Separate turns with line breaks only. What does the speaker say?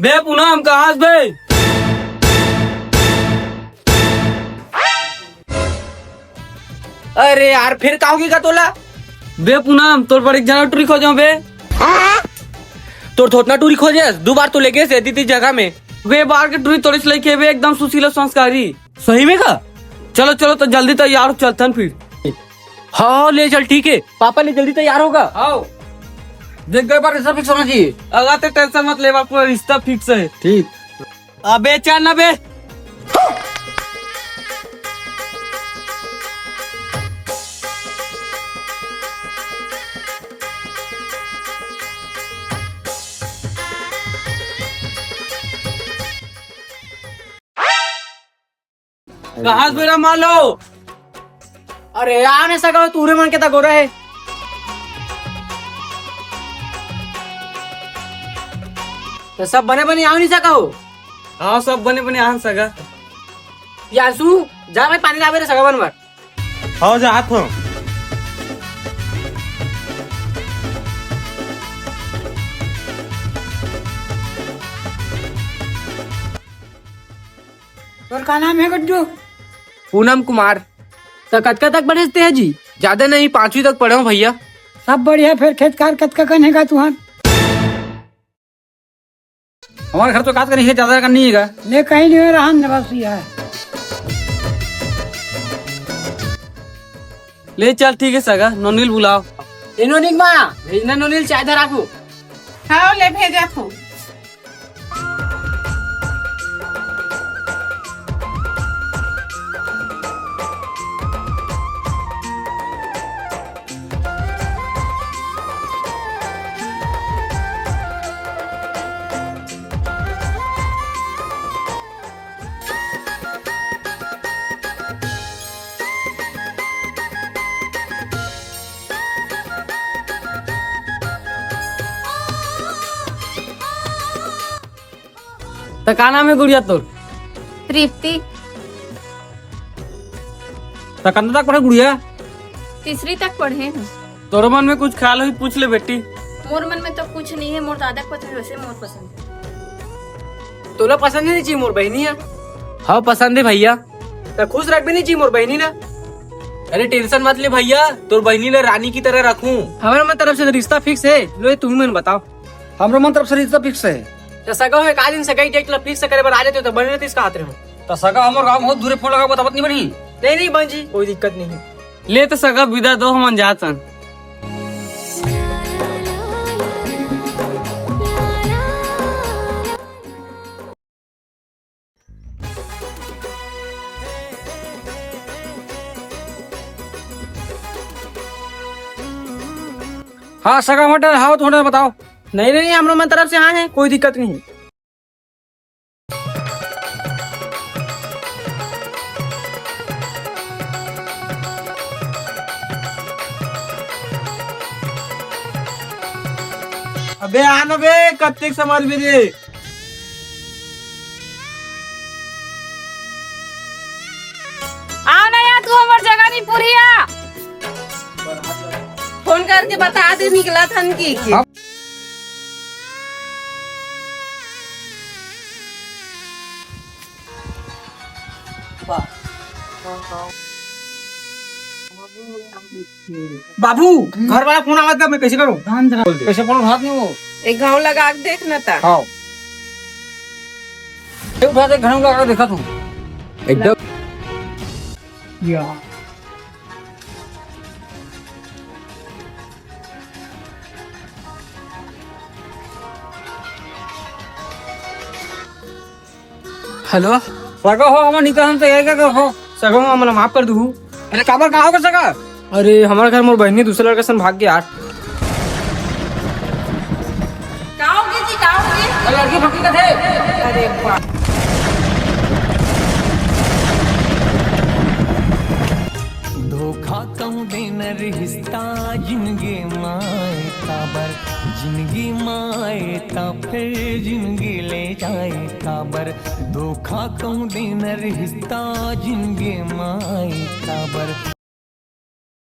बे पूनम कहाँ बे?
अरे यार फिर का होगी का तोला?
बे पूनम तोर पर एक जना टूरी खोजो बे।
तोर थोतना टूरी खोजे 2 बार तो लेके से दी जगह में।
बे बाहर के टूरी तोड़े लेके बे एकदम सुशील संस्कारी।
सही में का?
चलो चलो तो जल्दी तैयार हो चलतन फिर।
हाँ ले चल ठीक है, पापा ने जल्दी तैयार होगा।
आओ
देख गए बार रिश्ता फिक्स होना चाहिए।
अगर तो टेंशन मत ले बा, पूरा रिश्ता फिक्स है।
ठीक।
अबे चल ना बे। कहाँ से मेरा मान लो?
अरे यार ऐसा कहो तूरे मन के तक हो रहा है। तो सब बने बने आओ नहीं सका हो।
हाँ सब बने बने आन सगा।
यासु जा भाई पानी लावे रे सगा बन बार।
हाँ जा हाथ हो।
और का नाम है गड्डू?
पूनम कुमार। तो कतका तक पढ़े हैं जी? ज्यादा नहीं 5वीं तक पढ़े हूँ भैया।
सब बढ़िया। फिर खेत कार कतका कनेगा तुहार?
हमारे घर तो काट कर नहीं है, ज्यादा करनी है।
ले कहीं नहीं रहा नवासी है।
ले चल ठीक है सगा, नोनील बुलाओ।
इनो निगमा भेजना नोनील चाय धर आपको।
हाँ ले भेजा तू।
तो का नाम है गुड़िया तोर?
तृप्ति।
तो कंधा तक पढ़े गुड़िया?
3री तक पढ़े हैं।
तोर मन में कुछ ख्याल हो पूछ ले बेटी।
मोर मन में तो कुछ नहीं है, मोर दादा को तो वैसे मोर पसंद है।
तोला पसंद नहीं चाहिए मोर बहनी है? हाँ पसंद है भैया। तो खुश रख भी नहीं चाहिए मोर बहनी ना। अरे टेंशन मत ले भैया, तोर बहनी ने रानी की तरह रखूं। हमारे मन तरफ से रिश्ता फिक्स है। लो तुम मन बताओ।
हमरो मन तरफ से रिश्ता फिक्स है।
तो सगा है का दिन सगाई डेट फिक्स करे बार आ जाते हो तो बने रहते इसका हाथ रहो।
तो सगा हमर गांव बहुत दूर फोन लगा बतावत नहीं बनी।
नहीं बन जी कोई दिक्कत नहीं।
ले तो सगा विदा दो, हम जातन।
हाँ सगा मटर हाँ थोड़ा बताओ।
नहीं हमारे मन तरफ से हाँ है, कोई दिक्कत नहीं।
अबे आना बे, कत्ते समाज में रे।
आओ ना यार, तू हमार जगह नहीं पूरी आ। फोन करके बता दे निकला था की।
बाबू घर वाला फोन आवाज मैं कैसे करूँ? कैसे फोन हाथ नहीं वो
एक घाव लगा के देखना था।
हाँ उठा दे घर में लगा देखा तू
एकदम हेलो
सगा हो हमारे निकाह से क्या क्या हो
सगा हमारा माफ कर दू।
अरे काबर कहाँ होगा सगा?
अरे हमारे घर मोर बहनी दूसरे लड़के संग भाग गया।
काओगे जी काओगे?
अरे लड़की भक्ति का थे।
अरे बाप।
धोखा कहूँ दिन रिश्ता जिंदगी माए काबर, जिंदगी माए ता फिर जिंदगी ले जाए काबर। धोखा कहूँ दिन रिश्ता जिंदगी माए काबर।